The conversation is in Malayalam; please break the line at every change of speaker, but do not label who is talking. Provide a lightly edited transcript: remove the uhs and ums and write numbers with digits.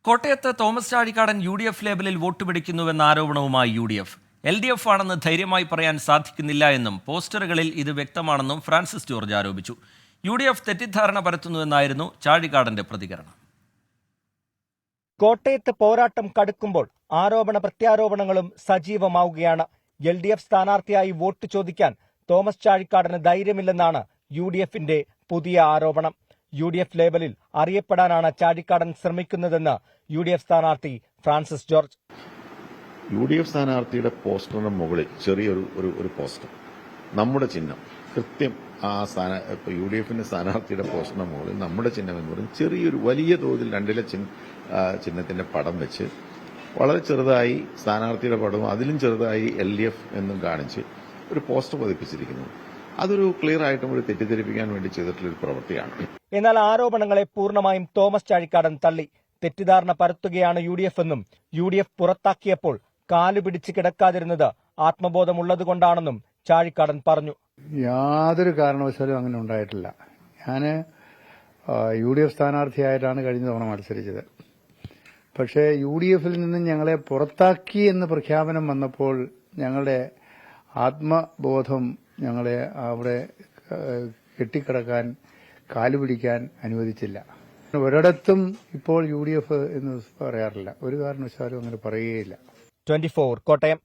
കോട്ടയത്ത് തോമസ് ചാഴിക്കാടൻ UDF ലേബലിൽ വോട്ട് പിടിക്കുന്നുവെന്ന ആരോപണവുമായി UDF. LDF ആണെന്ന് ധൈര്യമായി പറയാൻ സാധിക്കുന്നില്ല എന്നും പോസ്റ്ററുകളിൽ ഇത് വ്യക്തമാണെന്നും ഫ്രാൻസിസ് ജോർജ് ആരോപിച്ചു. UDF തെറ്റിദ്ധാരണ പരത്തുന്നുവെന്നായിരുന്നു ചാഴിക്കാടന്റെ പ്രതികരണം.
കോട്ടയത്ത് പോരാട്ടം കടുക്കുമ്പോൾ ആരോപണ പ്രത്യാരോപണങ്ങളും സജീവമാവുകയാണ്. LDF സ്ഥാനാർത്ഥിയായി വോട്ട് ചോദിക്കാൻ തോമസ് ചാഴിക്കാടന് ധൈര്യമില്ലെന്നാണ് UDFന്റെ പുതിയ ആരോപണം. UDF ലേബലിൽ അറിയപ്പെടാനാണ് ചാഴിക്കാടൻ ശ്രമിക്കുന്നതെന്ന് UDF സ്ഥാനാർത്ഥി ഫ്രാൻസിസ് ജോർജ്.
UDF സ്ഥാനാർത്ഥിയുടെ പോസ്റ്ററിന് മുകളിൽ ചെറിയൊരു പോസ്റ്റർ, നമ്മുടെ ചിഹ്നം കൃത്യം ആ UDFന്റെ സ്ഥാനാർത്ഥിയുടെ പോസ്റ്ററിന് മുകളിൽ നമ്മുടെ ചിഹ്നം എന്ന് പറയും ചെറിയൊരു വലിയ തോതിൽ രണ്ടിലെ ചിഹ്നത്തിന്റെ പടം വെച്ച് വളരെ ചെറുതായി സ്ഥാനാർത്ഥിയുടെ പടവും അതിലും ചെറുതായി LDF എന്നും കാണിച്ച് ഒരു പോസ്റ്റർ പതിപ്പിച്ചിരിക്കുന്നു. അതൊരു ക്ലിയർ ആയിട്ടും ഒരു തെറ്റിദ്ധരിപ്പിക്കാൻ വേണ്ടി ചെയ്തിട്ടുള്ള ഒരു പ്രവൃത്തിയാണ്.
എന്നാൽ ആരോപണങ്ങളെ പൂർണ്ണമായും തോമസ് ചാഴിക്കാടൻ തള്ളി. തെറ്റിദ്ധാരണ പരത്തുകയാണ് UDF എന്നും UDF പുറത്താക്കിയപ്പോൾ കാലുപിടിച്ച് കിടക്കാതിരുന്നത് ആത്മബോധമുള്ളതുകൊണ്ടാണെന്നും ചാഴിക്കാടൻ പറഞ്ഞു.
യാതൊരു കാരണവശാലും അങ്ങനെ ഉണ്ടായിട്ടില്ല. ഞാൻ UDF സ്ഥാനാർത്ഥിയായിട്ടാണ് കഴിഞ്ഞ തവണ മത്സരിച്ചത്. പക്ഷേ UDFൽ നിന്നും ഞങ്ങളെ പുറത്താക്കി എന്ന് പ്രഖ്യാപനം വന്നപ്പോൾ ഞങ്ങളുടെ ആത്മബോധം ഞങ്ങളെ അവിടെ കെട്ടിക്കിടക്കാൻ കാലുപിടിക്കാൻ അനുവദിച്ചില്ല. ഒരിടത്തും ഇപ്പോൾ UDF എന്ന് പറയാറില്ല. ഒരു കാരണവശാലും അങ്ങനെ പറയുകയില്ല.
24 കോട്ടയം.